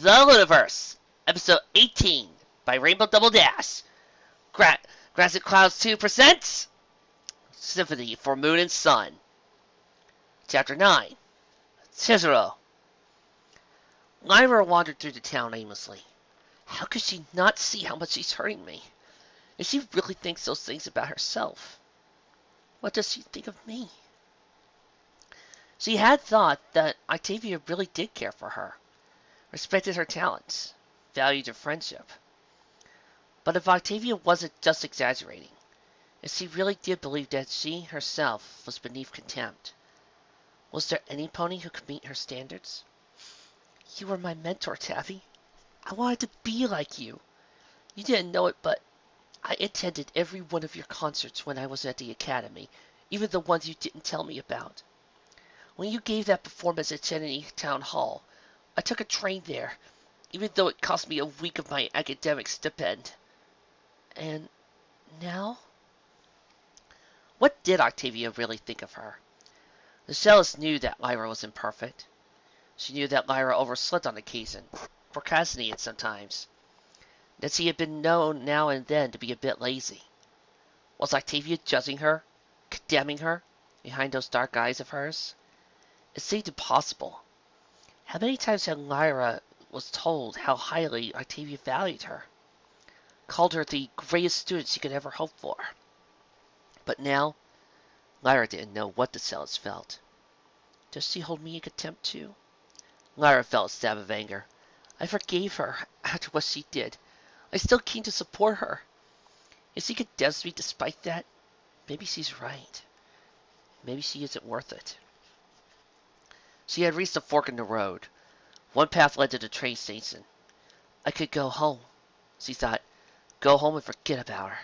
The Lunaverse, Episode 18 by Rainbow Double Dash. Grassy Clouds 2 presents Symphony for Moon and Sun. Chapter 9. Cicero. Lyra wandered through the town aimlessly. How could she not see how much she's hurting me? And she really thinks those things about herself. What does she think of me? She had thought that Octavia really did care for her, respected her talents, valued her friendship. But if Octavia wasn't just exaggerating, if she really did believe that she herself was beneath contempt, was there any pony who could meet her standards? You were my mentor, Taffy. I wanted to be like you. You didn't know it, but I attended every one of your concerts when I was at the academy, even the ones you didn't tell me about. When you gave that performance at Symphony Town Hall, I took a train there, even though it cost me a week of my academic stipend. And now? What did Octavia really think of her? The cellist knew that Lyra was imperfect. She knew that Lyra overslept on occasion, procrastinated sometimes, that she had been known now and then to be a bit lazy. Was Octavia judging her, condemning her, behind those dark eyes of hers? It seemed impossible. How many times had Lyra was told how highly Octavia valued her, called her the greatest student she could ever hope for? But now, Lyra didn't know what the cellist felt. Does she hold me in contempt too? Lyra felt a stab of anger. I forgave her after what she did. I'm still keen to support her. If she condemns me despite that, maybe she's right. Maybe she isn't worth it. She had reached a fork in the road. One path led to the train station. I could go home, she thought. Go home and forget about her.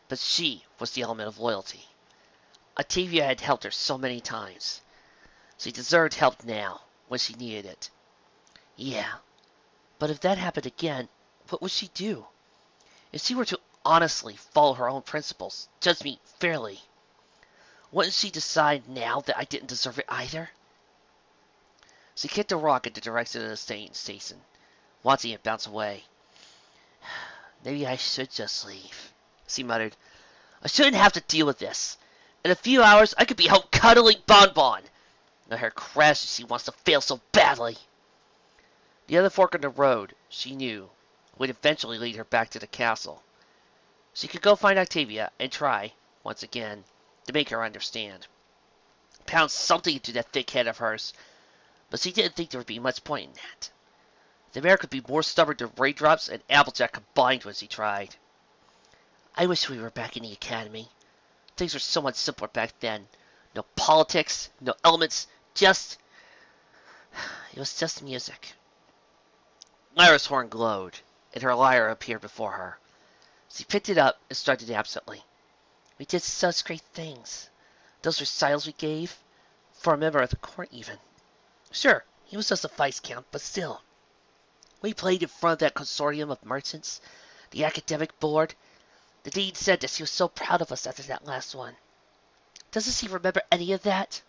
But she was the element of loyalty. Octavia had helped her so many times. She deserved help now, when she needed it. Yeah, but if that happened again, what would she do? If she were to honestly follow her own principles, judge me fairly, wouldn't she decide now that I didn't deserve it either? She kicked a rock in the direction of the train station, watching it bounce away. Maybe I should just leave, she muttered. I shouldn't have to deal with this. In a few hours, I could be home cuddling Bonbon. Let her crash if she wants to fail so badly. The other fork in the road, she knew, would eventually lead her back to the castle. She could go find Octavia and try, once again, to make her understand. Pound something into that thick head of hers, but she didn't think there would be much point in that. The mare could be more stubborn than raindrops and Applejack combined when she tried. I wish we were back in the academy. Things were so much simpler back then. No politics, no elements, it was just music. Lyra's horn glowed, and her lyre appeared before her. She picked it up and started absently. We did such great things. Those recitals we gave, for a member of the court even. Sure, he was just a vice-count, but still. We played in front of that consortium of merchants, the academic board. The dean said that she was so proud of us after that last one. Doesn't she remember any of that?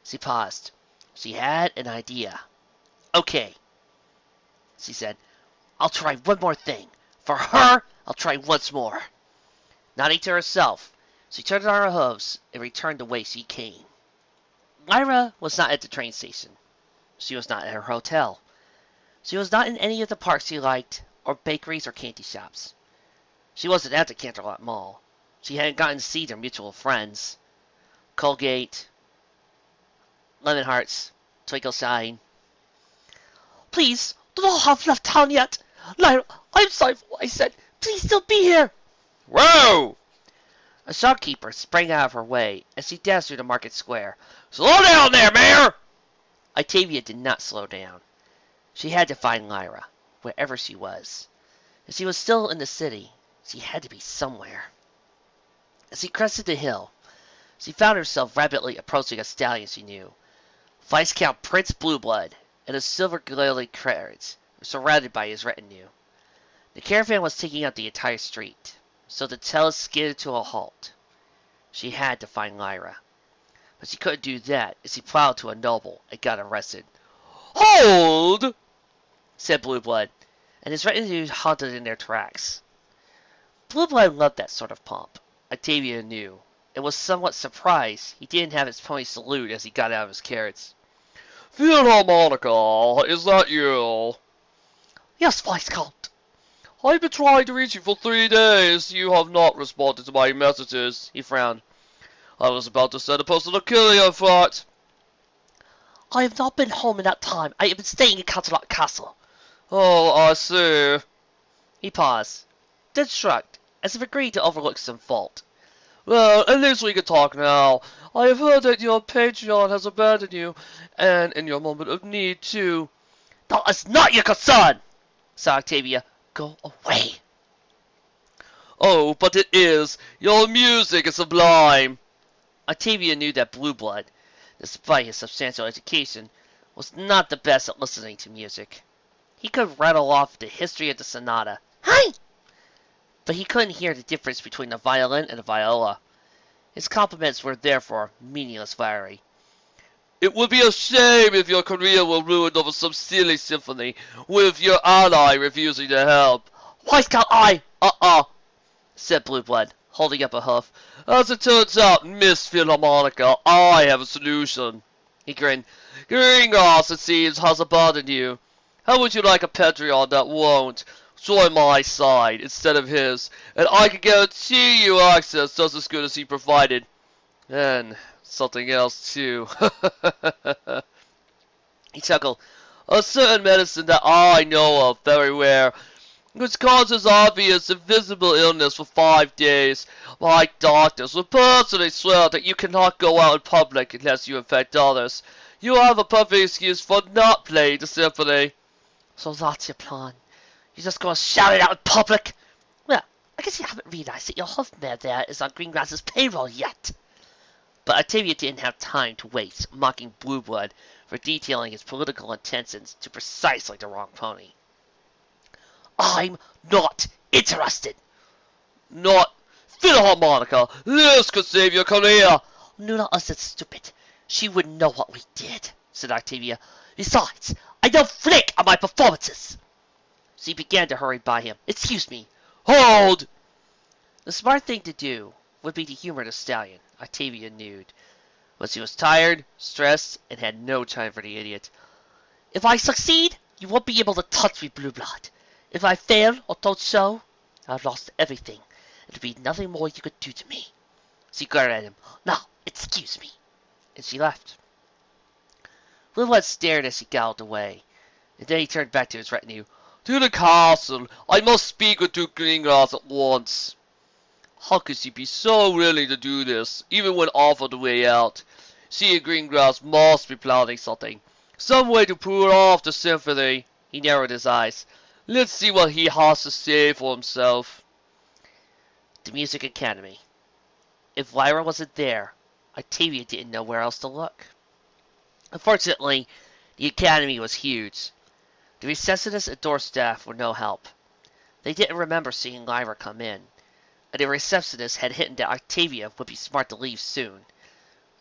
She paused. She had an idea. Okay, she said. I'll try one more thing. For her, I'll try once more. Nodding to herself, she turned on her hooves and returned the way she came. Lyra was not at the train station. She was not at her hotel. She was not in any of the parks she liked, or bakeries or candy shops. She wasn't at the Canterlot Mall. She hadn't gotten to see their mutual friends. Colgate, Lemon Hearts, Twinkle Shine. Please, do not have left town yet. Lyra, I'm sorry for what I said. Please still be here. Whoa! A shopkeeper sprang out of her way as she dashed through the market square. Slow down there, Mayor! Octavia did not slow down. She had to find Lyra, wherever she was. If she was still in the city, she had to be somewhere. As she crested the hill, she found herself rapidly approaching a stallion she knew. Viscount Prince Blueblood and a silver-glazed carriage were surrounded by his retinue. The caravan was taking up the entire street, so the cellist skidded to a halt. She had to find Lyra. But she couldn't do that as she plowed to a noble and got arrested. Hold! said Blue Blood, and his retinue halted in their tracks. Blue Blood loved that sort of pomp, Octavia knew, and was somewhat surprised he didn't have his pony salute as he got out of his carriage. Philharmonica, is that you? Yes, Viscount. I've been trying to reach you for 3 days. You have not responded to my messages, he frowned. I was about to send a postal to kill you, in fact. I have not been home in that time. I have been staying in Canterlot Castle. Oh, I see. He paused, then shrugged, as if agreed to overlook some fault. Well, at least we can talk now. I have heard that your Patreon has abandoned you, and in your moment of need, too. That is not your concern, said Octavia. Go away. Oh, but it is. Your music is sublime. Octavia knew that Blue Blood, despite his substantial education, was not the best at listening to music. He could rattle off the history of the sonata. Hi! But he couldn't hear the difference between a violin and a viola. His compliments were therefore meaningless flattery. It would be a shame if your career were ruined over some silly symphony, with your ally refusing to help. Why can't I? Said Blue Blood, holding up a hoof. As it turns out, Miss Philharmonica, I have a solution. He grinned. Greengrass, it seems, has abandoned you. How would you like a Patreon that won't? Join my side instead of his, and I can guarantee you access just as good as he provided. And something else, too. He chuckled. A certain medicine that I know of very rare, which causes obvious invisible illness for 5 days. My doctors will personally swear that you cannot go out in public unless you infect others. You have a perfect excuse for not playing the symphony. So that's your plan. You're just going to shout it out in public? Well, I guess you haven't realized that your hoofmare there is on Greengrass's payroll yet. But Octavia didn't have time to waste mocking Blue Blood for detailing his political intentions to precisely the wrong pony. I'm not interested. Not Philharmonica. This could save your career. Luna isn't stupid. She wouldn't know what we did, said Octavia. Besides, I don't flick on my performances. So he began to hurry by him. Excuse me. Hold! The smart thing to do would be to humor the stallion, Octavia knew. But she was tired, stressed, and had no time for the idiot. If I succeed, you won't be able to touch me, Blue Blood. If I fail or don't show, I've lost everything. There'll be nothing more you could do to me. She glared at him. Now, excuse me. And she left. Blue Blood stared as he galloped away, and then he turned back to his retinue. To the castle. I must speak with Duke Greengrass at once. How could she be so willing to do this, even when offered a way out? She and Greengrass must be plotting something. Some way to pull off the symphony. He narrowed his eyes. Let's see what he has to say for himself. The Music Academy. If Lyra wasn't there, Octavia didn't know where else to look. Unfortunately, the academy was huge. The receptionist and door staff were no help. They didn't remember seeing Lyra come in, and the receptionist had hinted that Octavia would be smart to leave soon.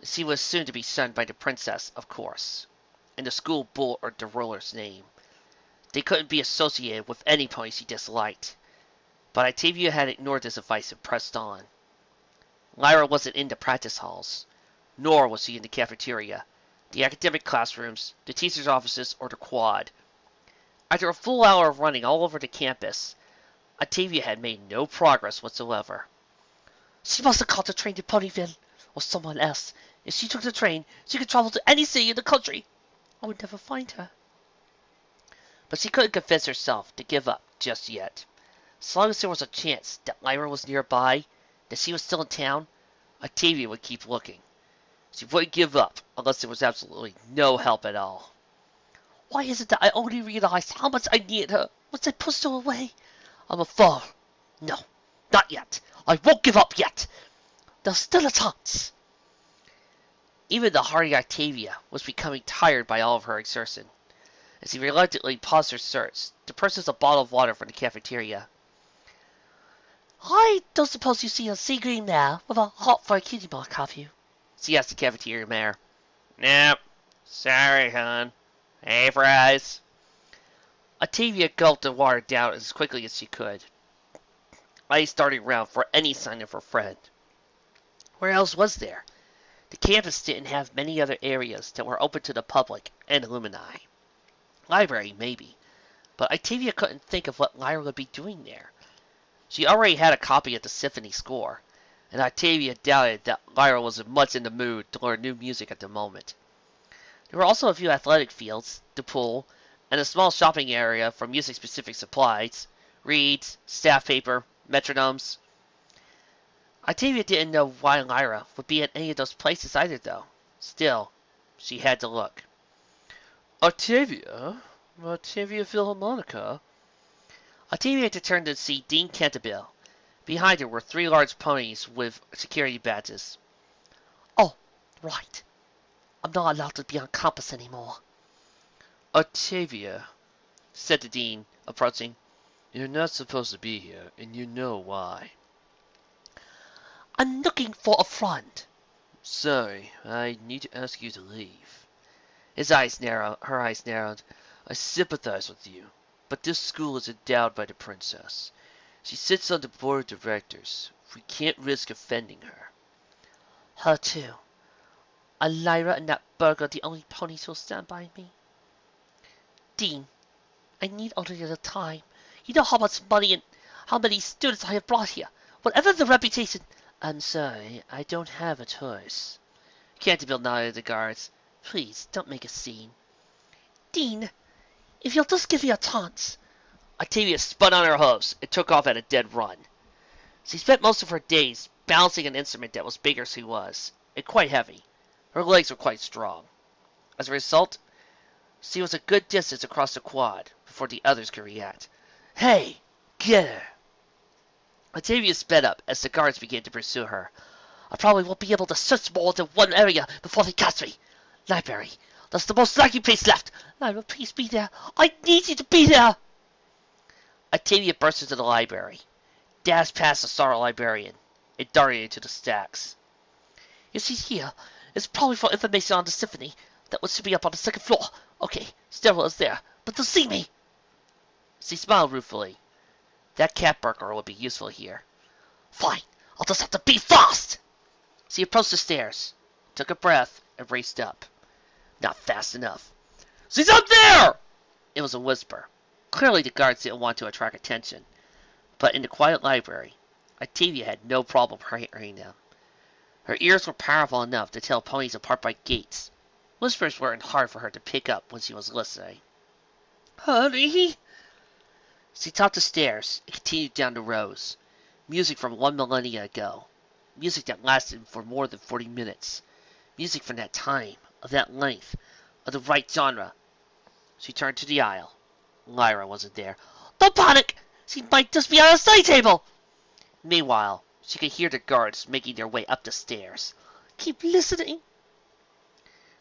She was soon to be shunned by the princess, of course, and the school bore the ruler's name. They couldn't be associated with any pony she disliked, but Octavia had ignored this advice and pressed on. Lyra wasn't in the practice halls, nor was she in the cafeteria, the academic classrooms, the teachers' offices, or the quad. After a full hour of running all over the campus, Octavia had made no progress whatsoever. She must have caught the train to Ponyville, or someone else. If she took the train, she could travel to any city in the country. I would never find her. But she couldn't convince herself to give up just yet. As long as there was a chance that Lyra was nearby, that she was still in town, Octavia would keep looking. She wouldn't give up unless there was absolutely no help at all. Why is it that I only realized how much I needed her once I pushed her away? I'm a fool. No, not yet. I won't give up yet. There's still a chance. Even the hardy Octavia was becoming tired by all of her exertion. As he reluctantly paused her search to purchase a bottle of water from the cafeteria. I don't suppose you see a sea green now with a hot for a kitty mark, have you? She asked the cafeteria mayor. Nope. Sorry, hon. Hey, fries. Octavia gulped the water down as quickly as she could, eyes darting around for any sign of her friend. Where else was there? The campus didn't have many other areas that were open to the public and alumni. Library, maybe, but Octavia couldn't think of what Lyra would be doing there. She already had a copy of the Symphony score, and Octavia doubted that Lyra was much in the mood to learn new music at the moment. There were also a few athletic fields, the pool, and a small shopping area for music-specific supplies, reeds, staff paper, metronomes. Octavia didn't know why Lyra would be at any of those places either, though. Still, she had to look. Octavia? Octavia Philharmonica? Octavia had to turn to see Dean Canterville. Behind her were 3 large ponies with security badges. Oh, right. I'm not allowed to be on campus anymore. Octavia, said the dean, approaching, you're not supposed to be here, and you know why. I'm looking for a friend. Sorry, I need to ask you to leave. Her eyes narrowed. I sympathize with you, but this school is endowed by the princess. She sits on the board of directors. We can't risk offending her. Her too. Are Lyra and that burglar the only ponies who'll stand by me? Dean, I need a little time. You know how much money and how many students I have brought here. Whatever the reputation... I'm sorry, I don't have a choice. Canterville nodded at the guards. Please, don't make a scene. Dean, if you'll just give me a chance. Octavia spun on her hooves and took off at a dead run. She spent most of her days balancing an instrument that was big as she was, and quite heavy. Her legs were quite strong. As a result, she was a good distance across the quad before the others could react. Hey, get her! Octavia sped up as the guards began to pursue her. I probably won't be able to search more than one area before they catch me. Library. That's the most likely place left. Lyra, please be there. I need you to be there. Octavia burst into the library, dashed past the startled librarian, and darted into the stacks. If she's here, it's probably for information on the symphony. That one should be up on the 2nd floor. Okay, stairwell is there, but they'll see me. She smiled ruefully. That cat burglar would be useful here. Fine, I'll just have to be fast! She approached the stairs, took a breath, and raced up. Not fast enough. She's up there! It was a whisper. Clearly the guards didn't want to attract attention. But in the quiet library, Octavia had no problem hearing them. Her ears were powerful enough to tell ponies apart by gates. Whispers weren't hard for her to pick up when she was listening. Hurry! She topped the stairs and continued down the rows. Music from 1 millennia ago. Music that lasted for more than 40 minutes. Music from that time, of that length, of the right genre. She turned to the aisle. Lyra wasn't there. Don't panic! She might just be on a side table! Meanwhile, she could hear the guards making their way up the stairs. Keep listening.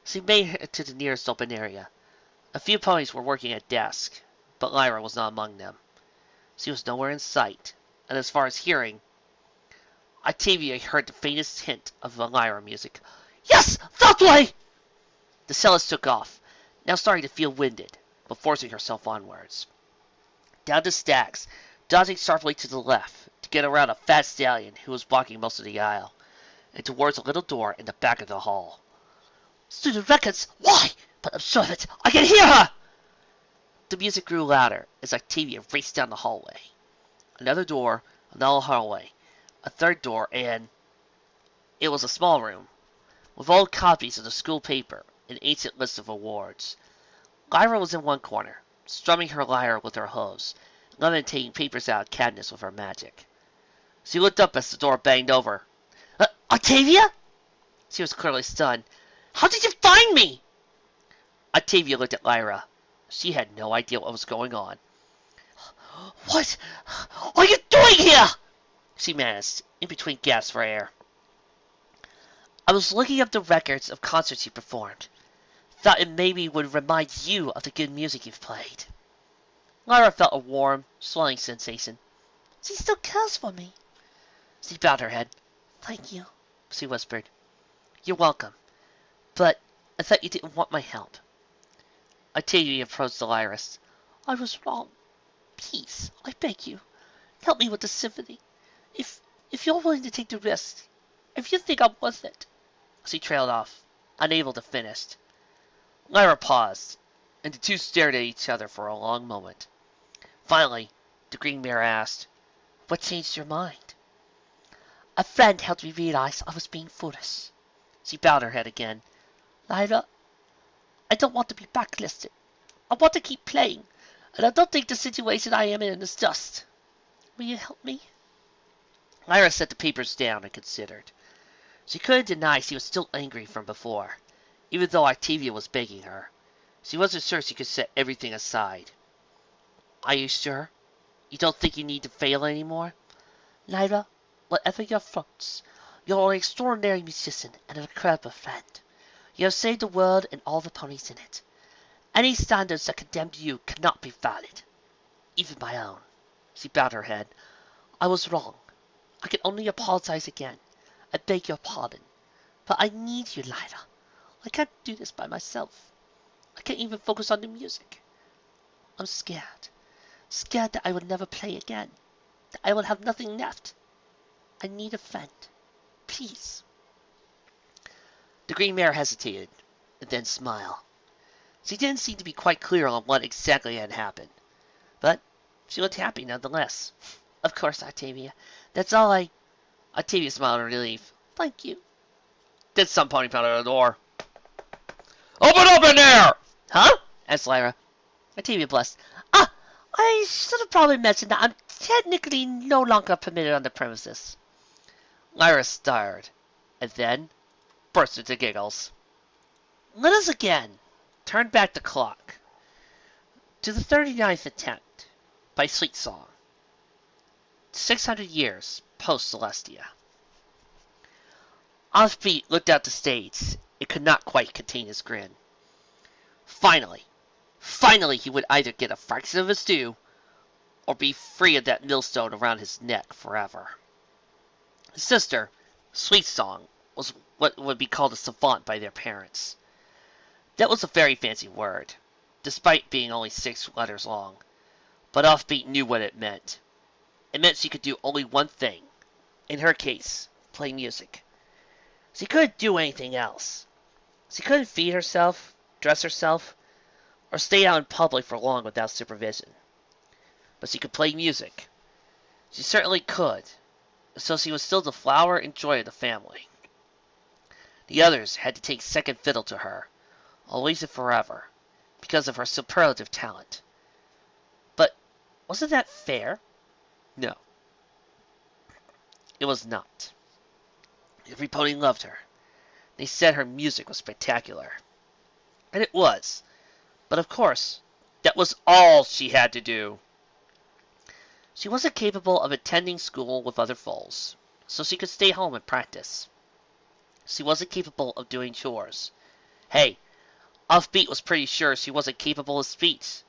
She made it to the nearest open area. A few ponies were working at desks, but Lyra was not among them. She was nowhere in sight, and as far as hearing, Octavia heard the faintest hint of Lyra music. Yes! That way! The cellist took off, now starting to feel winded, but forcing herself onwards. Down the stacks, dodging sharply to the left to get around a fat stallion who was blocking most of the aisle, and towards a little door in the back of the hall. Student records! Why? But observe it! I can hear her! The music grew louder as Octavia raced down the hallway. Another door, another hallway, a third door, and... It was a small room, with old copies of the school paper and ancient lists of awards. Lyra was in one corner, strumming her lyre with her hooves, levitating papers out of cabinets with her magic. She looked up as the door banged over. Octavia? She was clearly stunned. How did you find me? Octavia looked at Lyra. She had no idea what was going on. What are you doing here? She managed, in between gasps for air. I was looking up the records of concerts you performed. Thought it maybe would remind you of the good music you've played. Lyra felt a warm, swelling sensation. She still cares for me. She bowed her head. Thank you, she whispered. You're welcome. But I thought you didn't want my help. Octavia approached the lyrist. I was wrong. Please, I beg you, help me with the symphony. If you're willing to take the risk, if you think I'm worth it. She trailed off, unable to finish. Lyra paused, and the two stared at each other for a long moment. Finally, the Green Mare asked, "What changed your mind?" "A friend helped me realize I was being foolish." She bowed her head again. "Lyra, I don't want to be blacklisted. I want to keep playing, and I don't think the situation I am in is just. Will you help me?" Lyra set the papers down and considered. She couldn't deny she was still angry from before, even though Octavia was begging her. She wasn't sure she could set everything aside. "Are you sure? You don't think you need to fail anymore?" "Lyra, whatever your faults, you're an extraordinary musician and an incredible friend. You have saved the world and all the ponies in it. Any standards that condemn you cannot be valid. Even my own." She bowed her head. "I was wrong. I can only apologize again. I beg your pardon. But I need you, Lyra. I can't do this by myself. I can't even focus on the music. I'm scared. Scared that I will never play again. That I will have nothing left. I need a friend. Please." The Green Mare hesitated, and then smiled. She didn't seem to be quite clear on what exactly had happened, but she looked happy nonetheless. "Of course, Octavia. That's all I—" Octavia smiled in relief. "Thank you." Then some pony pounded on the door. "Open up in there!" "Huh?" asked Lyra. Octavia blushed. I should have probably mentioned that I'm technically no longer permitted on the premises." Lyra stared, and then burst into giggles. Let us again turn back the clock to the 39th attempt by Sweet Song, 600 years post-Celestia. Offbeat looked out the stage and could not quite contain his grin. Finally he would either get a fraction of his due or be free of that millstone around his neck forever. His sister, Sweet Song, was what would be called a savant by their parents. That was a very fancy word, despite being only 6 letters long, but Offbeat knew what it meant. It meant she could do only one thing, in her case, play music. She couldn't do anything else. She couldn't feed herself, dress herself, or stay out in public for long without supervision. But she could play music. She certainly could, so she was still the flower and joy of the family. The others had to take second fiddle to her, always and forever, because of her superlative talent. But wasn't that fair? No. It was not. Every pony loved her. They said her music was spectacular. And it was. But of course, that was all she had to do. She wasn't capable of attending school with other foals, so she could stay home and practice. She wasn't capable of doing chores. Hey, Offbeat was pretty sure she wasn't capable of speech.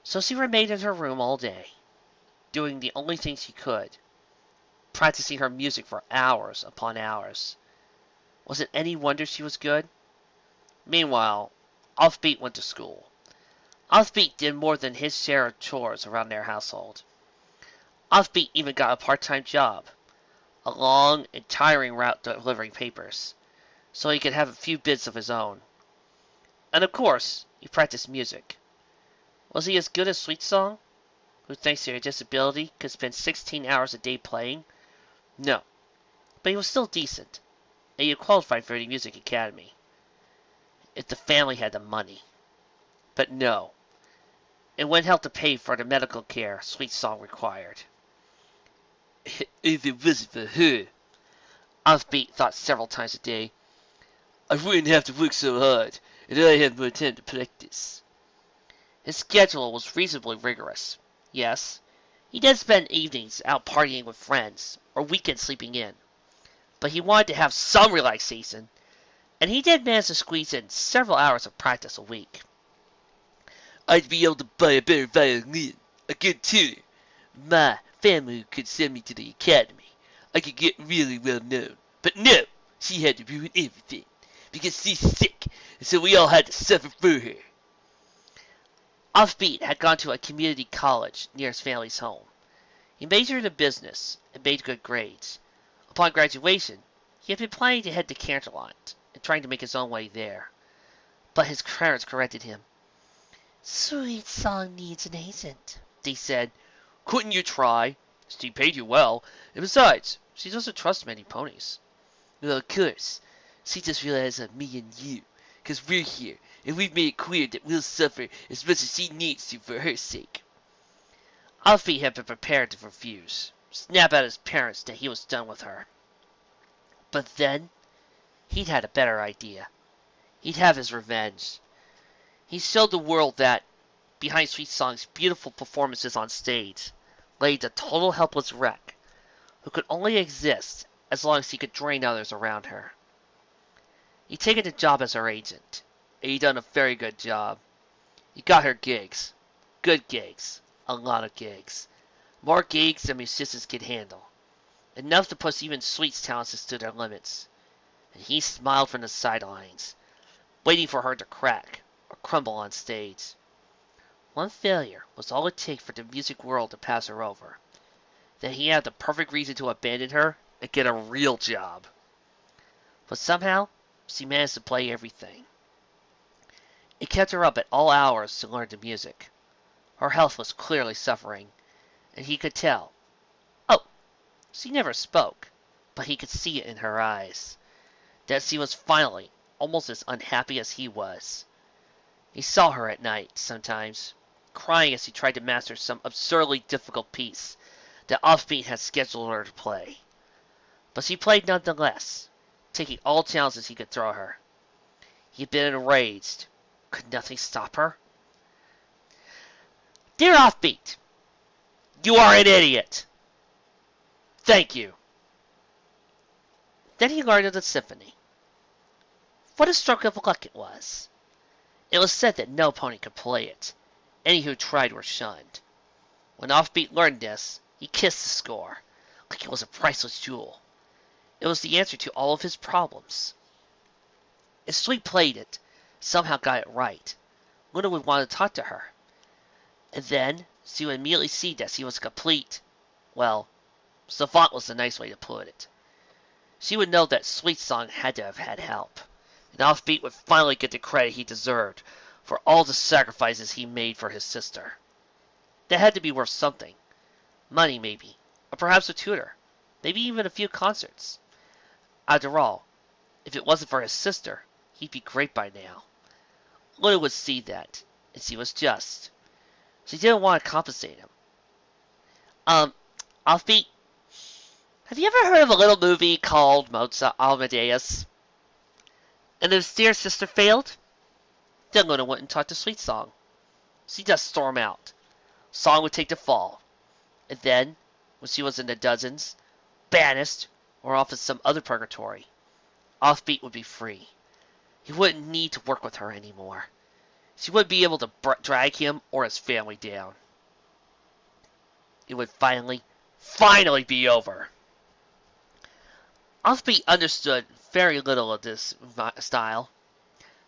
So she remained in her room all day, doing the only thing she could, practicing her music for hours upon hours. Was it any wonder she was good? Meanwhile, Offbeat went to school. Offbeat did more than his share of chores around their household. Offbeat even got a part-time job, a long and tiring route delivering papers, so he could have a few bits of his own. And of course, he practiced music. Was he as good as Sweet Song, who thanks to her disability could spend 16 hours a day playing? No, but he was still decent, and he had qualified for the music academy. If the family had the money. But no, it wouldn't help to pay for the medical care Sweet Song required. If it wasn't for her, Offbeat thought several times a day, I wouldn't have to work so hard, and I'd have more time to practice. His schedule was reasonably rigorous. Yes, he did spend evenings out partying with friends, or weekends sleeping in. But he wanted to have some relaxation, and he did manage to squeeze in several hours of practice a week. I'd be able to buy a better violin, a good tutor. My family could send me to the academy. I could get really well known. But no, she had to ruin everything, because she's sick, and so we all had to suffer for her. Offbeat had gone to a community college near his family's home. He majored in business and made good grades. Upon graduation, he had been planning to head to Canterlot and trying to make his own way there. But his parents corrected him. "Sweet Song needs an agent," they said. Couldn't you try? She paid you well, and besides, she doesn't trust many ponies. "Well, of course. She just relies on me and you, 'cause we're here, and we've made it clear that we'll suffer as much as she needs to for her sake." Offbeat had been prepared to refuse, snap at his parents that he was done with her. But then, he'd had a better idea. He'd have his revenge. He showed the world that, behind Sweet Song's beautiful performances on stage, lay the total helpless wreck, who could only exist as long as he could drain others around her. He'd taken a job as her agent, and he'd done a very good job. He got her gigs. Good gigs. A lot of gigs. More gigs than musicians could handle. Enough to push even Sweet's talents to their limits. And he smiled from the sidelines, waiting for her to crack or crumble on stage. One failure was all it took for the music world to pass her over. Then he had the perfect reason to abandon her and get a real job. But somehow, she managed to play everything. It kept her up at all hours to learn the music. Her health was clearly suffering, and he could tell. Oh, she never spoke, but he could see it in her eyes, that she was finally almost as unhappy as he was. He saw her at night, sometimes, crying as she tried to master some absurdly difficult piece that Offbeat had scheduled her to play. But she played nonetheless, taking all challenges he could throw her. He had been enraged. Could nothing stop her? "Dear Offbeat, you are an idiot. Thank you." Then he learned of the symphony. What a stroke of luck it was. It was said that no pony could play it. Any who tried were shunned. When Offbeat learned this, he kissed the score, like it was a priceless jewel. It was the answer to all of his problems. If Sweet played it, somehow got it right, Luna would want to talk to her. And then she would immediately see that she was complete. Well, savant was the nice way to put it. She would know that Sweet Song had to have had help, and Offbeat would finally get the credit he deserved for all the sacrifices he made for his sister. That had to be worth something. Money, maybe, or perhaps a tutor, maybe even a few concerts. After all, if it wasn't for his sister, he'd be great by now. Luna would see that, and she was just. She didn't want to compensate him. Offbeat, have you ever heard of a little movie called Mozart Amadeus? And if dear sister failed, then Luna wouldn't talk to Sweet Song. She'd just storm out. Song would take the fall. And then, when she was in the dozens, banished, or off in some other purgatory, Offbeat would be free. He wouldn't need to work with her anymore. She wouldn't be able to drag him or his family down. It would finally be over. Offbeat understood very little of this style,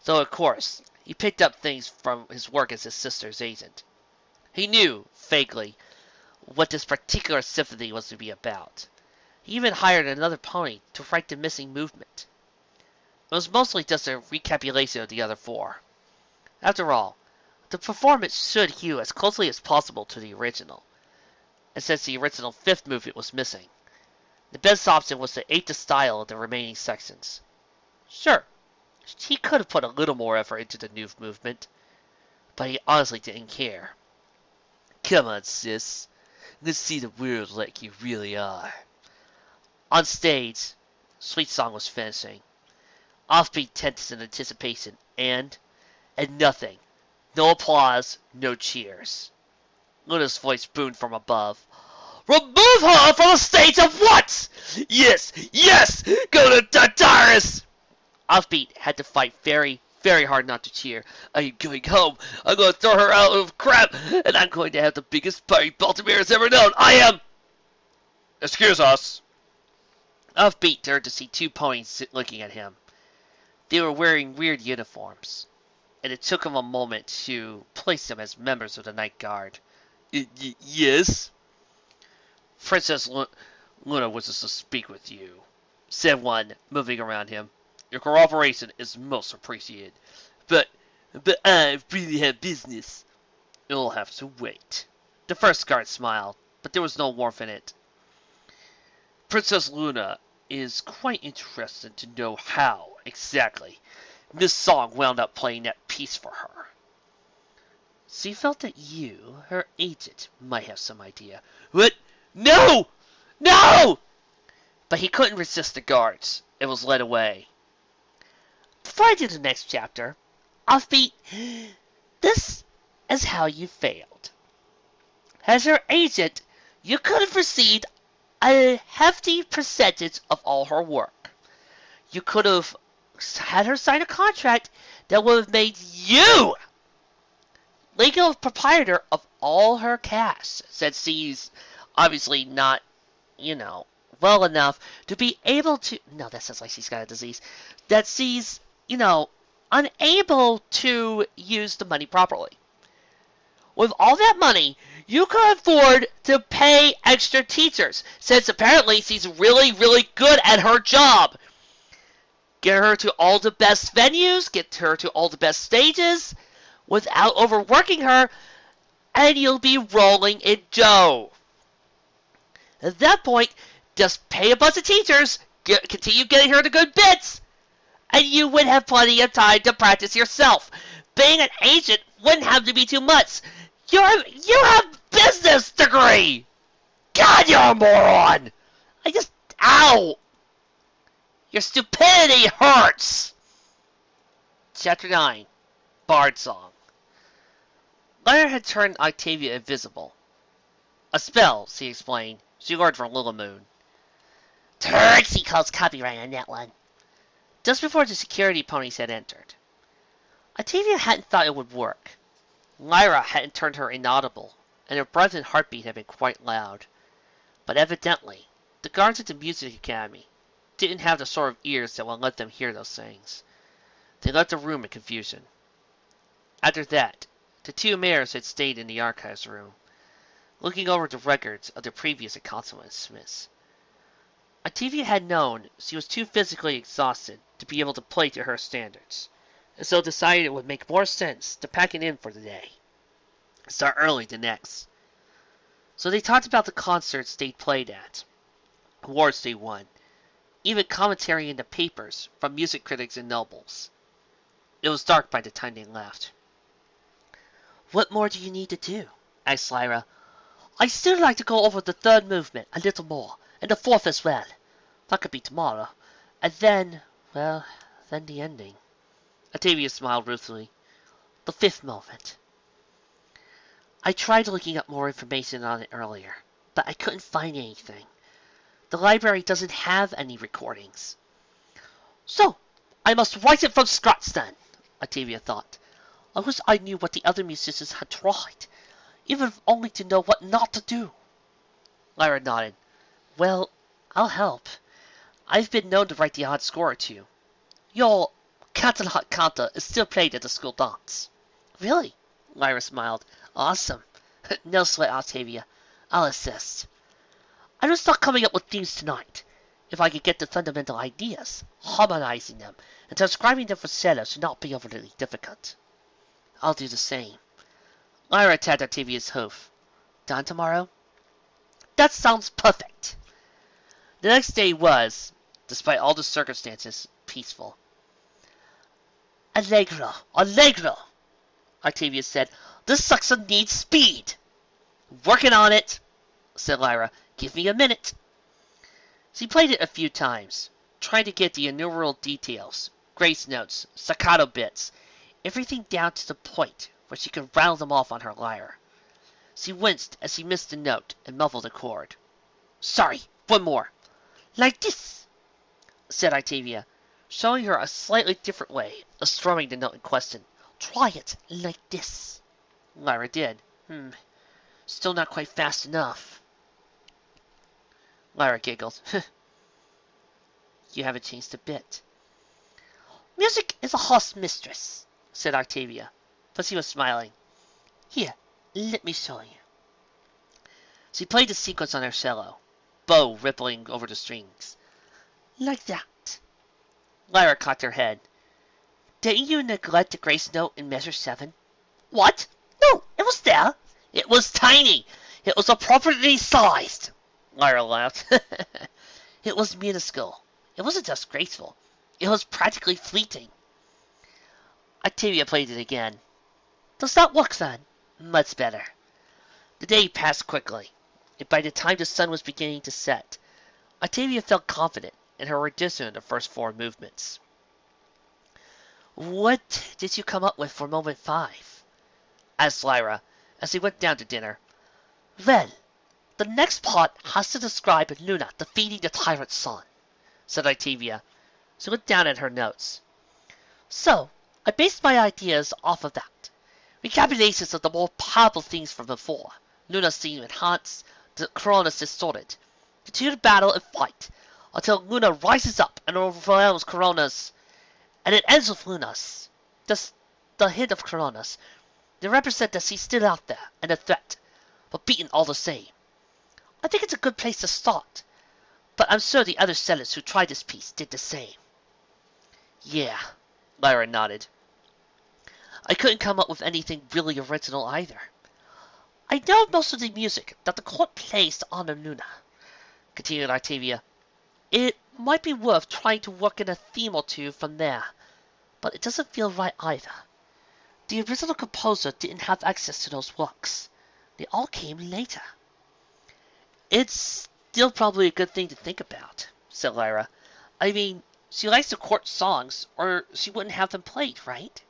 though of course he picked up things from his work as his sister's agent. He knew, vaguely, what this particular symphony was to be about. He even hired another pony to write the missing movement. It was mostly just a recapitulation of the other four. After all, the performance should hew as closely as possible to the original, and since the original fifth movement was missing, the best option was to ape the style of the remaining sections. Sure, he could have put a little more effort into the new movement, but he honestly didn't care. "Come on, sis. Let's see the world like you really are." On stage, Sweet Song was finishing. Offbeat tensed in anticipation, and nothing. No applause, no cheers. Luna's voice boomed from above. "Remove her from the stage at once! Yes, yes! Go to Tartarus!" Offbeat had to fight very, very hard not to cheer. "I'm going home. I'm going to throw her out of crap, and I'm going to have the biggest party Baltimore has ever known. I am..." Excuse us. Offbeat turned to see two ponies looking at him. They were wearing weird uniforms. and it took him a moment to place them as members of the Night Guard. Yes? Princess Luna wishes to speak with you, said one, moving around him. Your cooperation is most appreciated. But I really have business. You'll have to wait. The first guard smiled, but there was no warmth in it. Princess Luna is quite interested to know how, exactly, Miss Song wound up playing that piece for her. She felt that you, her agent, might have some idea. What? No! No! But he couldn't resist the guards and was led away. Before I do the next chapter, Offbeat, this is how you failed. As her agent, you could have received a hefty percentage of all her work. You could have had her sign a contract that would have made you legal proprietor of all her cash, since she's obviously not, well enough to be able to. No, that sounds like she's got a disease. That she's, unable to use the money properly. With all that money, you could afford to pay extra teachers, since apparently she's really, really good at her job. Get her to all the best venues, get her to all the best stages, without overworking her, and you'll be rolling in dough. At that point, just pay a bunch of teachers, continue getting her the good bits, and you would have plenty of time to practice yourself. Being an agent wouldn't have to be too much. You have business degree! God, you're a moron! Ow! Your stupidity hurts! Chapter 9, Bard Song. Lyra had turned Octavia invisible. A spell, she explained. She learned from Lilamoon. Trixie calls copyright on that one. Just before the security ponies had entered. Octavia hadn't thought it would work. Lyra hadn't turned her inaudible, and her breath and heartbeat had been quite loud. But evidently, the guards at the music academy didn't have the sort of ears that would let them hear those things. They left the room in confusion. After that, the two mayors had stayed in the archives room, looking over the records of the previous accomplishments. Octavia had known she was too physically exhausted to be able to play to her standards, and so decided it would make more sense to pack it in for the day, and start early the next. So they talked about the concerts they'd played at, awards they won, even commentary in the papers from music critics and nobles. It was dark by the time they left. What more do you need to do? Asked Lyra. I'd still like to go over the third movement a little more, and the fourth as well. That could be tomorrow. And then the ending. Octavia smiled ruefully. The fifth movement. I tried looking up more information on it earlier, but I couldn't find anything. The library doesn't have any recordings. So, I must write it from scratch then, Octavia thought. I wish I knew what the other musicians had tried, even if only to know what not to do. Lyra nodded. Well, I'll help. I've been known to write the odd score or two. Your Catalan Canta is still played at the school dance. Really? Lyra smiled. Awesome. No sweat, Octavia. I'll assist. I will start coming up with themes tonight. If I could get the fundamental ideas, harmonizing them, and transcribing them for cello should not be overly difficult. I'll do the same. Lyra tapped Octavia's hoof. Done tomorrow? That sounds perfect. The next day was, despite all the circumstances, peaceful. Allegro, allegro, Octavia said. This section needs speed. Working on it, said Lyra. Give me a minute. She played it a few times, trying to get the innumerable details, grace notes, staccato bits, everything down to the point where she could rattle them off on her lyre. She winced as she missed a note and muffled a chord. Sorry, one more. Like this, said Octavia, showing her a slightly different way of strumming the note in question. Try it like this. Lyra did. Still not quite fast enough. Lyra giggled. You haven't changed a bit. Music is a horse mistress, said Octavia, but she was smiling. Here, let me show you. She played the sequence on her cello, bow rippling over the strings. Like that. Lyra cocked her head. Didn't you neglect the grace note in measure 7? What? No, it was there. It was tiny. It was appropriately sized. Lyra laughed. It was minuscule. It wasn't just graceful. It was practically fleeting. Octavia played it again. Does that work then? Much better. The day passed quickly, and by the time the sun was beginning to set, Octavia felt confident in her rendition of the first 4 movements. What did you come up with for moment 5? Asked Lyra, as they went down to dinner. Well, the next part has to describe Luna defeating the tyrant sun, said Octavia. She looked down at her notes. So, I based my ideas off of that. Recapitulations of the more powerful things from before. Luna's scene with Hans, the Coronas distorted. Continue the battle and fight, until Luna rises up and overwhelms Coronas, and it ends with Luna's. Just the hint of Coronas. They represent that she's still out there, and a threat, but beaten all the same. I think it's a good place to start, but I'm sure the other sellers who tried this piece did the same. Yeah, Lyra nodded. I couldn't come up with anything really original either. I know most of the music that the court plays to honor Luna, continued Octavia. It might be worth trying to work in a theme or two from there, but it doesn't feel right either. The original composer didn't have access to those works. They all came later. It's still probably a good thing to think about, said Lyra. I mean, she likes the court songs, or she wouldn't have them played, right?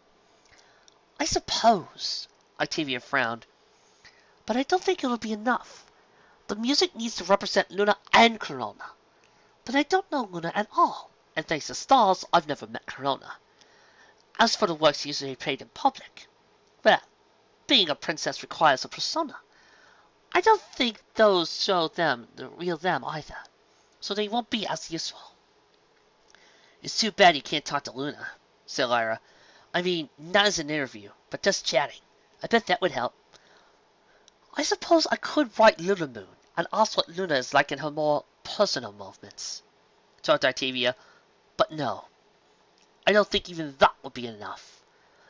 I suppose, Octavia frowned, but I don't think it'll be enough. The music needs to represent Luna and Corona. But I don't know Luna at all, and thanks to stars, I've never met Corona. As for the works usually played in public, well, being a princess requires a persona. I don't think those show them the real them either, so they won't be as useful. It's too bad you can't talk to Luna, said Lyra. I mean, not as an interview, but just chatting. I bet that would help. I suppose I could write Luna Moon and ask what Luna is like in her more personal movements, thought Octavia, but no. I don't think even that would be enough.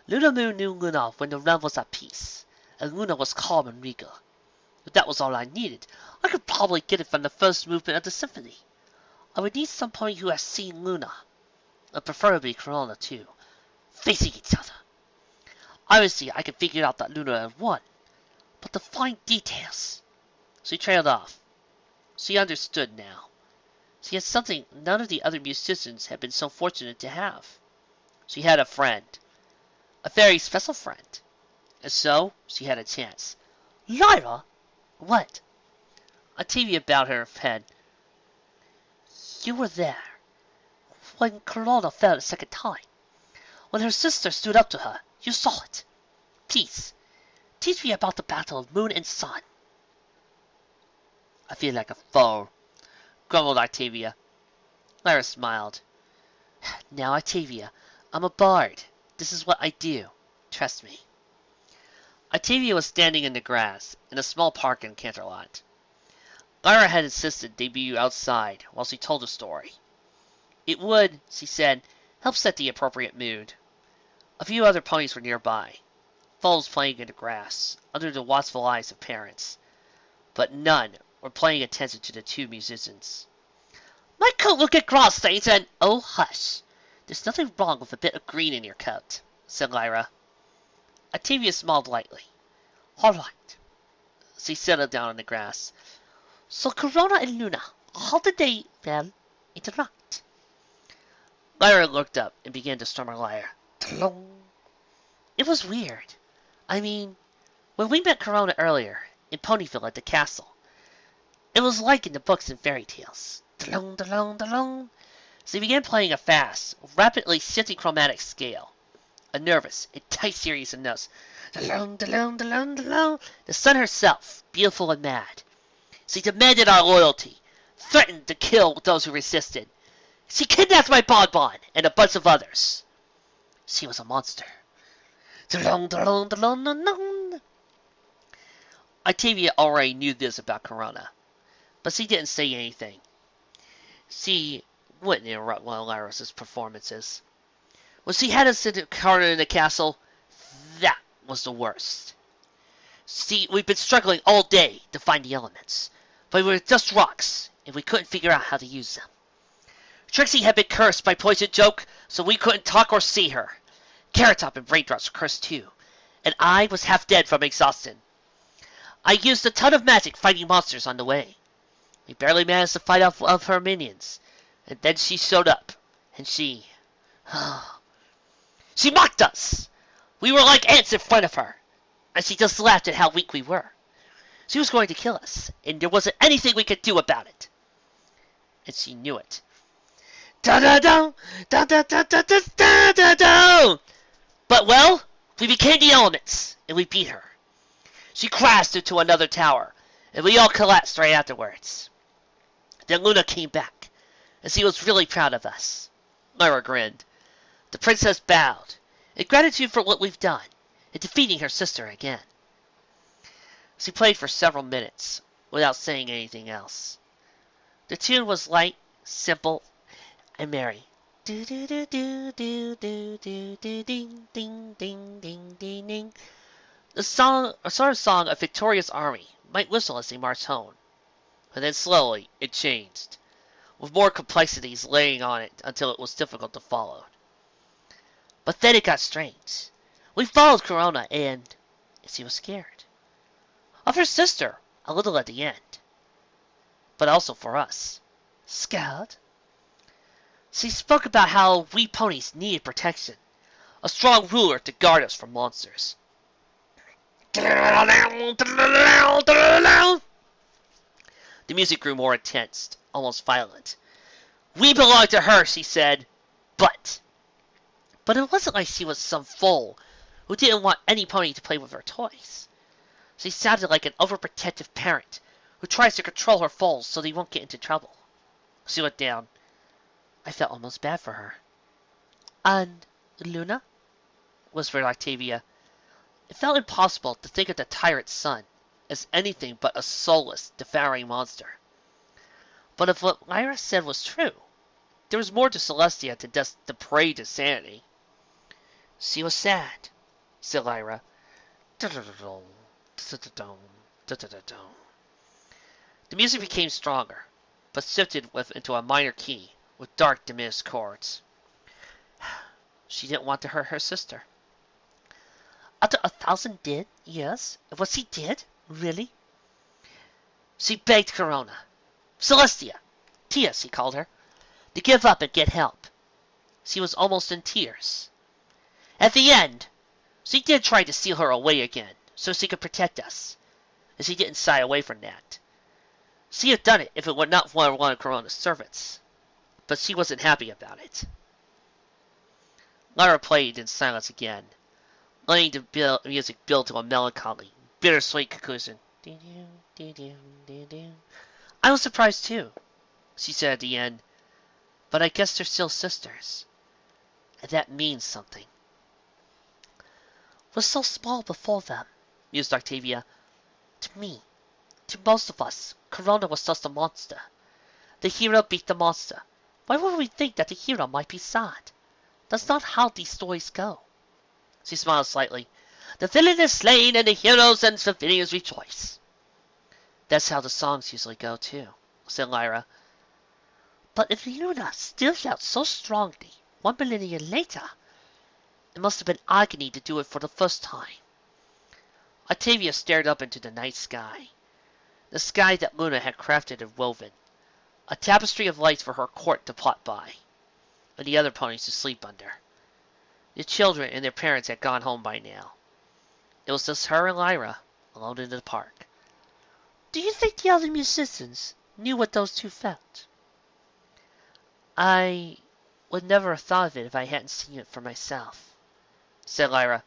Luna Moon knew Luna when the realm was at peace, and Luna was calm and regal. If that was all I needed, I could probably get it from the first movement of the symphony. I would need somebody who has seen Luna, and preferably Corona too, facing each other. Obviously, I could figure out that Luna had won, but the fine details. She trailed off. She understood now. She had something none of the other musicians had been so fortunate to have. She had a friend. A very special friend. And so, she had a chance. Lyra? What? Octavia bowed her head. You were there. When Corona fell the second time. When her sister stood up to her. You saw it. Please, teach me about the battle of moon and sun. I feel like a fool, grumbled Octavia. Lyra smiled. Now, Octavia, I'm a bard. This is what I do. Trust me. Octavia was standing in the grass, in a small park in Canterlot. Lyra had insisted they be outside while she told the story. It would, she said, help set the appropriate mood. A few other ponies were nearby, foals playing in the grass, under the watchful eyes of parents. But none were paying attention to the 2 musicians. My coat will get grass stains and— Oh, hush. There's nothing wrong with a bit of green in your coat, said Lyra. Octavia smiled lightly. All right. She settled down on the grass. So Corona and Luna, how did they, well, interact? Lyra looked up and began to strum her lyre. Tlong. It was weird. I mean, when we met Corona earlier, in Ponyville at the castle, it was like in the books and fairy tales. Tlong, tlong, tlong. So he began playing a fast, rapidly shifting chromatic scale. A nervous and tight series of notes. Tlong, tlong, tlong, tlong. The sun herself, beautiful and mad. She demanded our loyalty, threatened to kill those who resisted. She kidnapped my bonbon and a bunch of others. She was a monster. Octavia already knew this about Corona, but she didn't say anything. She wouldn't interrupt one of Lyra's performances. When she had us cornered in the castle, that was the worst. See, we've been struggling all day to find the elements, but we were just rocks, and we couldn't figure out how to use them. Trixie had been cursed by Poison Joke, so we couldn't talk or see her. Carrot Top and Raindrops were cursed too, and I was half dead from exhaustion. I used a ton of magic fighting monsters on the way. We barely managed to fight off of her minions, and then she showed up, and she... she mocked us! We were like ants in front of her, and she just laughed at how weak we were. She was going to kill us, and there wasn't anything we could do about it. And she knew it. Da-da-da! Da-da-da-da-da-da-da-da! But, well, we became the elements, and we beat her. She crashed into another tower, and we all collapsed right afterwards. Then Luna came back, and she was really proud of us. Lyra grinned. The princess bowed, in gratitude for what we've done, in defeating her sister again. She played for several minutes, without saying anything else. The tune was light, simple, and merry. Do do do do do do do do ding ding ding ding ding ding. The song, a sort of song a victorious army might whistle as they marched home. And then slowly it changed, with more complexities laying on it until it was difficult to follow. But then it got strange. We followed Corona and she was scared. Of her sister, a little at the end. But also for us. Scared? She spoke about how we ponies needed protection. A strong ruler to guard us from monsters. The music grew more intense, almost violent. We belong to her, she said, but it wasn't like she was some fool who didn't want any pony to play with her toys. She sounded like an overprotective parent who tries to control her foals so they won't get into trouble. She went down. I felt almost bad for her. And Luna? Whispered Octavia. It felt impossible to think of the tyrant's son as anything but a soulless, devouring monster. But if what Lyra said was true, there was more to Celestia than just the prey to sanity. She was sad, said Lyra. The music became stronger, but shifted into a minor key with dark, diminished chords. She didn't want to hurt her sister. After 1,000 did, yes. And what she did, really? She begged Corona, Celestia, Tia, she called her, to give up and get help. She was almost in tears. At the end, she did try to steal her away again, so she could protect us, and she didn't shy away from that. She had done it if it were not for one of Corona's servants, but she wasn't happy about it. Lyra played in silence again, letting the music build to a melancholy, bittersweet conclusion. I was surprised too, she said at the end, but I guess they're still sisters, and that means something. We're so small before them, mused Octavia. To me, to most of us, Corona was just a monster. The hero beat the monster. Why would we think that the hero might be sad? That's not how these stories go. She smiled slightly. The villain is slain, and the heroes and civilians rejoice. That's how the songs usually go, too, said Lyra. But if Luna still shouts so strongly 1 millennia later, it must have been agony to do it for the first time. Octavia stared up into the night sky. The sky that Luna had crafted and woven. A tapestry of lights for her court to plot by, and the other ponies to sleep under. The children and their parents had gone home by now. It was just her and Lyra, alone in the park. Do you think the other musicians knew what those two felt? I would never have thought of it if I hadn't seen it for myself, said Lyra.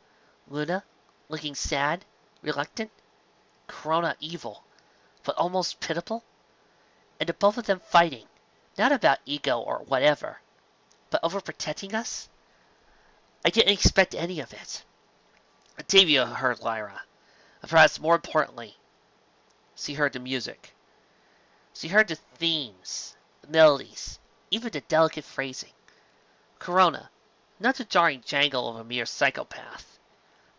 Luna, looking sad, reluctant, Corona evil, but almost pitiful, and the both of them fighting, not about ego or whatever, but over protecting us. I didn't expect any of it. Octavia heard Lyra, and perhaps more importantly, she heard the music. She heard the themes, the melodies, even the delicate phrasing. Corona, not the jarring jangle of a mere psychopath,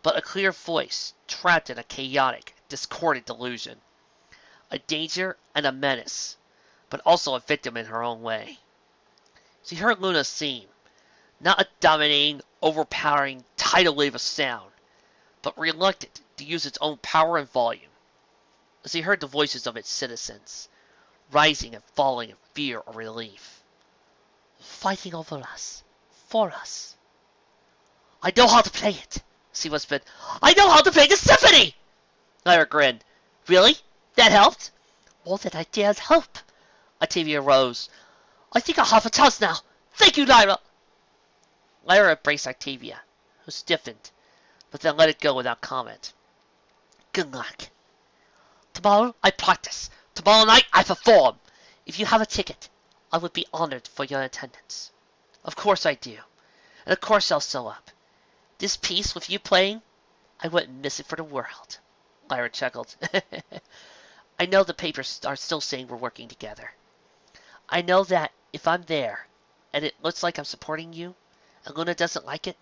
but a clear voice trapped in a chaotic, discordant delusion. A danger and a menace, but also a victim in her own way. She heard Luna's theme, not a dominating, overpowering tidal wave of sound, but reluctant to use its own power and volume. She heard the voices of its citizens, rising and falling in fear or relief. Fighting over us, for us. I know how to play it, she whispered. I know how to play the symphony! Lyra grinned. Really? That helped? More than I dared hope. Octavia rose. I think I'll have a toss now. Thank you, Lyra. Lyra embraced Octavia, who stiffened, but then let it go without comment. Good luck. Tomorrow I practice. Tomorrow night I perform. If you have a ticket, I would be honored for your attendance. Of course I do. And of course I'll sew up. This piece with you playing, I wouldn't miss it for the world. Lyra chuckled. I know the papers are still saying we're working together. I know that if I'm there, and it looks like I'm supporting you, and Luna doesn't like it,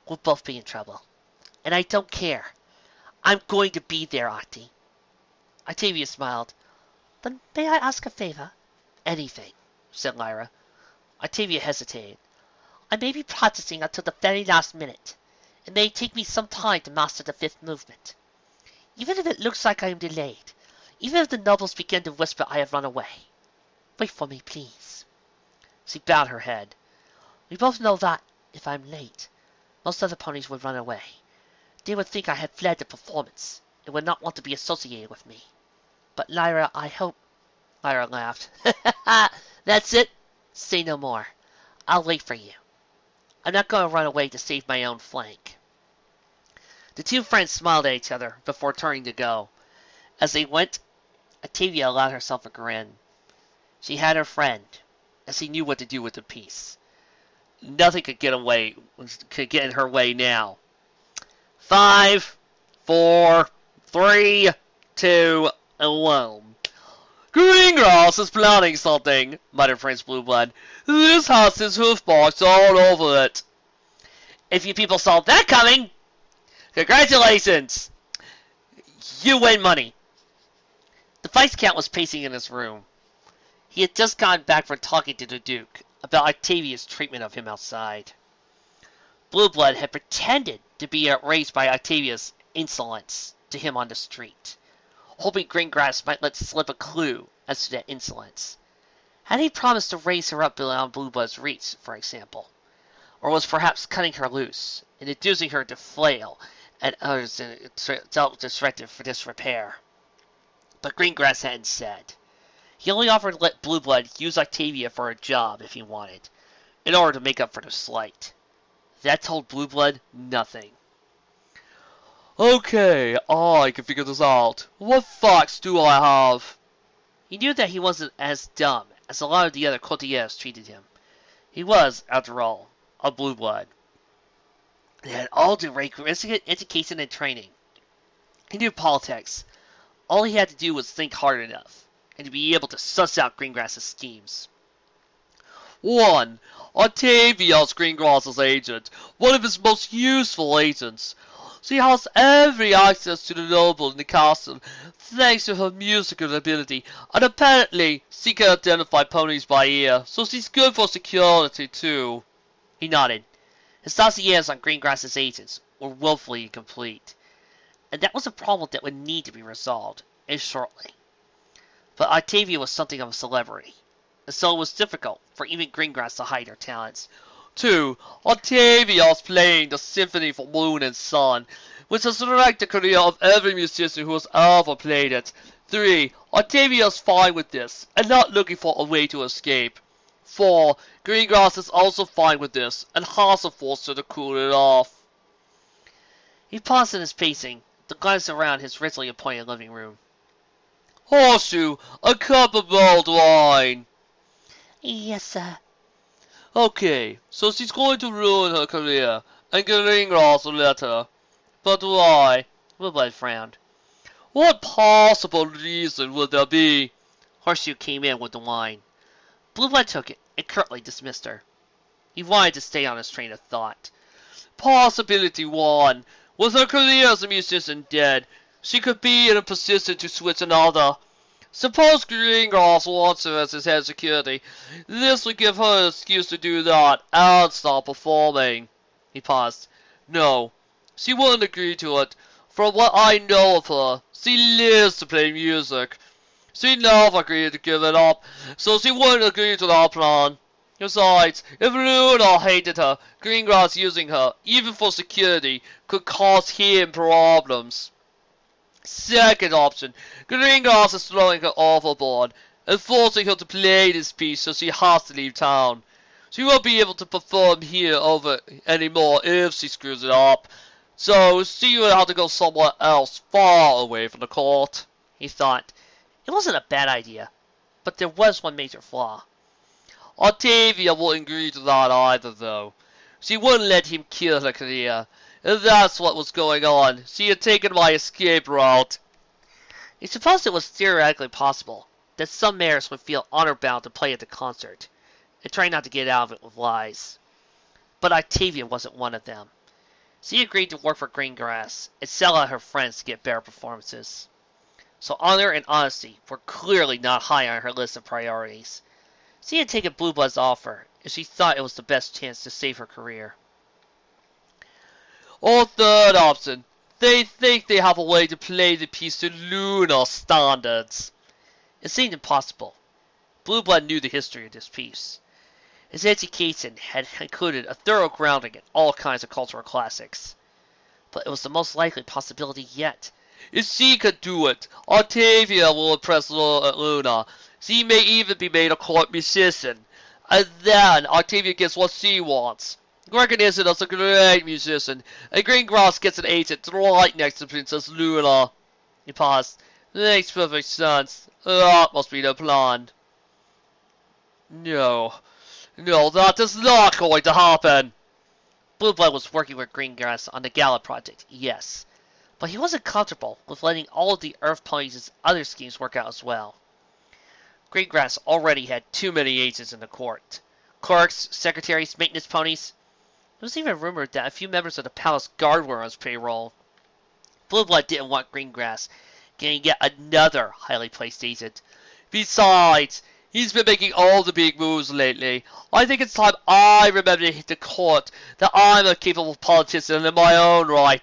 we'll both be in trouble. And I don't care. I'm going to be there, Octi. Octavia smiled. Then may I ask a favor? Anything, said Lyra. Octavia hesitated. I may be practicing until the very last minute. It may take me some time to master the fifth movement. Even if it looks like I am delayed, even if the nobles begin to whisper I have run away. Wait for me, please. She bowed her head. We both know that, if I'm late, most other ponies would run away. They would think I had fled the performance, and would not want to be associated with me. But Lyra, I hope... Lyra laughed. That's it. Say no more. I'll wait for you. I'm not going to run away to save my own flank. The two friends smiled at each other before turning to go. As they went, Octavia allowed herself a grin. She had her friend, and she knew what to do with the piece. Nothing could get in her way now. 5, 4, 3, 2, and 1. Greengrass is planning something, muttered Prince Blueblood. This has his hoof marks all over it. If you people saw that coming, congratulations! You win money. The Viscount was pacing in his room. He had just gotten back from talking to the Duke about Octavia's treatment of him outside. Blueblood had pretended to be outraged by Octavia's insolence to him on the street, hoping Greengrass might let slip a clue as to that insolence. Had he promised to raise her up beyond Blueblood's reach, for example? Or was perhaps cutting her loose and inducing her to flail at others in self-destructive disrepair? But Greengrass hadn't said. He only offered to let Blueblood use Octavia for a job if he wanted, in order to make up for the slight. That told Blueblood nothing. Okay, I can figure this out. What facts do I have? He knew that he wasn't as dumb as a lot of the other courtiers treated him. He was, after all, a Blueblood. They had all the requisite education and training. He knew politics. All he had to do was think hard enough, and to be able to suss out Greengrass's schemes. 1. Octavia's Greengrass's agent, one of his most useful agents. She has every access to the noble in the castle, thanks to her musical ability, and apparently she can identify ponies by ear, so she's good for security too. He nodded. His dossiers on Greengrass's agents were woefully incomplete, and that was a problem that would need to be resolved, and shortly. But Octavia was something of a celebrity, and so it was difficult for even Greengrass to hide her talents. 2. Octavia's playing the Symphony for Moon and Sun, which has wrecked the career of every musician who has ever played it. 3. Octavia's fine with this, and not looking for a way to escape. 4. Greengrass is also fine with this, and has a forcer to cool it off. He paused in his pacing, to glance around his richly appointed living room. Horseshoe, a cup of mulled wine. Yes, sir. Okay, so she's going to ruin her career, and Greengrass will let her. But why? Blueblood frowned. What possible reason would there be? Horseshoe came in with the wine. Blueblood took it and curtly dismissed her. He wanted to stay on his train of thought. Possibility 1. With her career as a musician dead, she could be in a position to switch another. Suppose Greengrass wants her as his head security. This would give her an excuse to do that and stop performing. He paused. No, she wouldn't agree to it. From what I know of her, she lives to play music. She never agreed to give it up, so she wouldn't agree to that plan. Besides, if Luna hated her, Greengrass using her, even for security, could cause him problems. Second option, Greengrass is throwing her overboard and forcing her to play this piece so she has to leave town. She won't be able to perform here over anymore if she screws it up. So she would have to go somewhere else far away from the court. He thought. It wasn't a bad idea, but there was one major flaw. Octavia wouldn't agree to that either, though. She wouldn't let him kill her career. And that's what was going on. She had taken my escape route. He supposed it was theoretically possible that some mayors would feel honor-bound to play at the concert, and try not to get out of it with lies. But Octavia wasn't one of them. She agreed to work for Greengrass and sell out her friends to get better performances. So honor and honesty were clearly not high on her list of priorities. She had taken Blueblood's offer, and she thought it was the best chance to save her career. Or third option, they think they have a way to play the piece to Luna standards. It seemed impossible. Blueblood knew the history of this piece. His education had included a thorough grounding in all kinds of cultural classics. But it was the most likely possibility yet. If she could do it, Octavia will impress Luna. She may even be made a court musician. And then Octavia gets what she wants. Recognized as a great musician, and Greengrass gets an agent right next to Princess Luna. He paused. Makes perfect sense. That must be the plan. No, that is not going to happen. Blueblood was working with Greengrass on the Gala project, yes. But he wasn't comfortable with letting all of the Earth Ponies' other schemes work out as well. Greengrass already had too many agents in the court. Clerks, secretaries, maintenance ponies. It was even rumored that a few members of the Palace Guard were on his payroll. Blueblood didn't want Greengrass getting yet another highly placed agent. Besides, he's been making all the big moves lately. I think it's time I remember to hit the court that I'm a capable politician in my own right.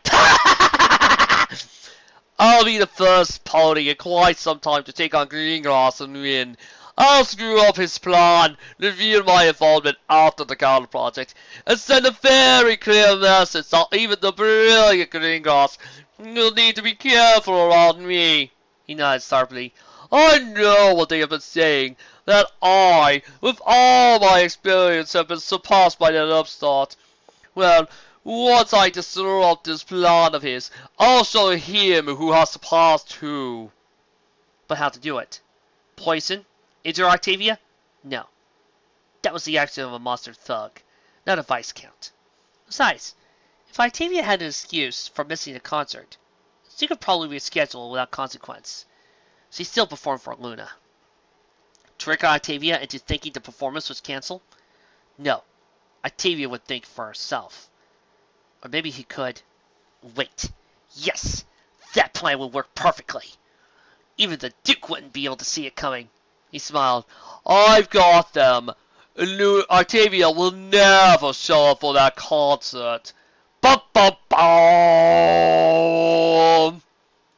I'll be the first pony in quite some time to take on Greengrass and win. I'll screw up his plan, reveal my involvement after the Gala project, and send a very clear message that even the brilliant Greengrass will need to be careful around me. He nodded sharply. I know what they have been saying, that I, with all my experience, have been surpassed by that upstart. Well, once I disrupt this plan of his, I'll show him who has surpassed who. But how to do it? Poison? Injure Octavia? No. That was the action of a monster thug, not a Viscount. Besides, if Octavia had an excuse for missing the concert, she could probably reschedule without consequence. She still performed for Luna. Trick Octavia into thinking the performance was canceled? No. Octavia would think for herself. Or maybe he could. Wait. Yes! That plan would work perfectly. Even the Duke wouldn't be able to see it coming. He smiled. I've got them. Octavia will never show up for that concert. Ba ba ba!